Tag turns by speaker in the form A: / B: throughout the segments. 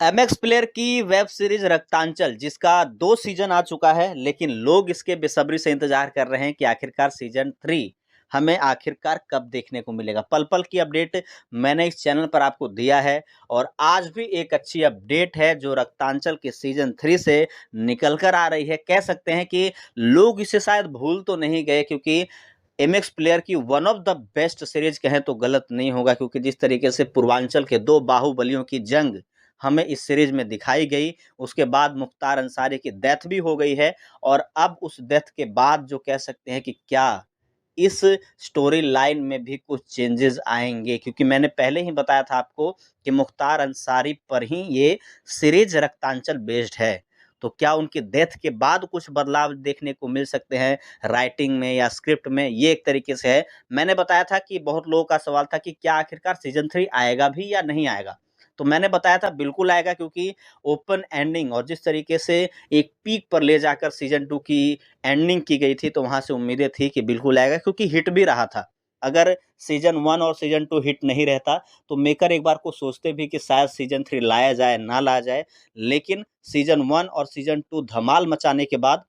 A: MX player की web series Raktanchal जिसका 2 season आ चुका है, लेकिन लोग इसके बेसब्री से इंतजार कर रहे हैं कि आखिरकार सीजन 3 हमें आखिरकार कब देखने को मिलेगा। पल पल की अपडेट मैंने इस चैनल पर आपको दिया है और आज भी एक अच्छी अपडेट है जो रक्तांचल के सीजन 3 से निकल कर आ रही है। कह सकते हैं कि लोग इसे शायद भूल तो नहीं गए, क्योंकि एमएक्स प्लेयर की one of the best series कहें तो गलत नहीं होगा, क्योंकि जिस तरीके से पूर्वांचल के 2 बाहुबलियों की जंग हमें इस सीरीज में दिखाई गई, उसके बाद मुख्तार अंसारी की डेथ भी हो गई है। और अब उस डेथ के बाद जो कह सकते हैं कि क्या इस स्टोरी लाइन में भी कुछ चेंजेस आएंगे, क्योंकि मैंने पहले ही बताया था आपको कि मुख्तार अंसारी पर ही ये सीरीज रक्तांचल बेस्ड है। तो क्या उनकी डेथ के बाद कुछ बदलाव देखने को मिल सकते हैं राइटिंग में या स्क्रिप्ट में, ये एक तरीके से है। मैंने बताया था कि बहुत लोगों का सवाल था कि क्या आखिरकार सीजन 3 आएगा भी या नहीं आएगा। तो मैंने बताया था बिल्कुल आएगा, क्योंकि ओपन एंडिंग और जिस तरीके से एक पीक पर ले जाकर सीजन 2 की एंडिंग की गई थी, तो वहां से उम्मीदें थी कि बिल्कुल आएगा, क्योंकि हिट भी रहा था। अगर सीजन 1 और सीजन 2 हिट नहीं रहता तो मेकर एक बार को सोचते भी कि शायद सीजन 3 लाया जाए ना लाया जाए। लेकिन सीजन 1 और सीजन 2 धमाल मचाने के बाद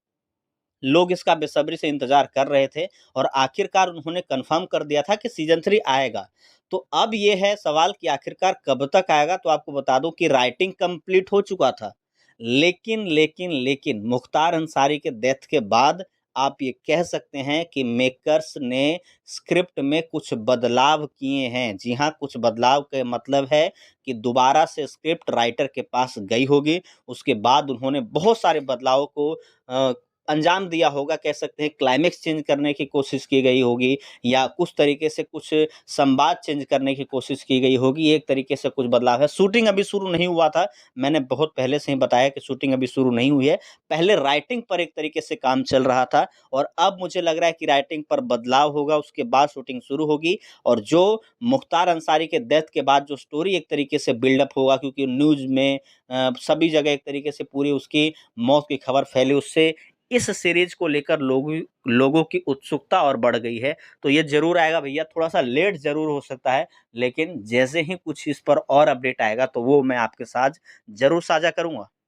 A: लोग इसका बेसब्री से इंतजार कर रहे थे और आखिरकार उन्होंने कंफर्म कर दिया था कि सीजन 3 आएगा। तो अब ये है सवाल कि आखिरकार कब तक आएगा। तो आपको बता दूं कि राइटिंग कंप्लीट हो चुका था, लेकिन मुख्तार अंसारी के डेथ के बाद आप ये कह सकते हैं कि मेकर्स ने स्क्रिप्ट में कुछ बदलाव किए हैं। जी हाँ, कुछ बदलाव का मतलब है कि दोबारा से स्क्रिप्ट राइटर के पास गई होगी, उसके बाद उन्होंने बहुत सारे बदलावों को अंजाम दिया होगा। कह सकते हैं क्लाइमेक्स चेंज करने की कोशिश की गई होगी, या कुछ तरीके से कुछ संवाद चेंज करने की कोशिश की गई होगी। एक तरीके से कुछ बदलाव है। शूटिंग अभी शुरू नहीं हुआ था, मैंने बहुत पहले से ही बताया कि शूटिंग अभी शुरू नहीं हुई है। पहले राइटिंग पर एक तरीके से काम चल रहा था और अब मुझे लग रहा है कि राइटिंग पर बदलाव होगा, उसके बाद शूटिंग शुरू होगी। और जो मुख्तार अंसारी के डेथ के बाद जो स्टोरी एक तरीके से बिल्डअप होगा, क्योंकि न्यूज़ में सभी जगह एक तरीके से पूरी उसकी मौत की खबर फैली, उससे इस सीरीज को लेकर लोगों की उत्सुकता और बढ़ गई है। तो ये जरूर आएगा भैया, थोड़ा सा लेट जरूर हो सकता है, लेकिन जैसे ही कुछ इस पर और अपडेट आएगा तो वो मैं आपके साथ जरूर साझा करूंगा।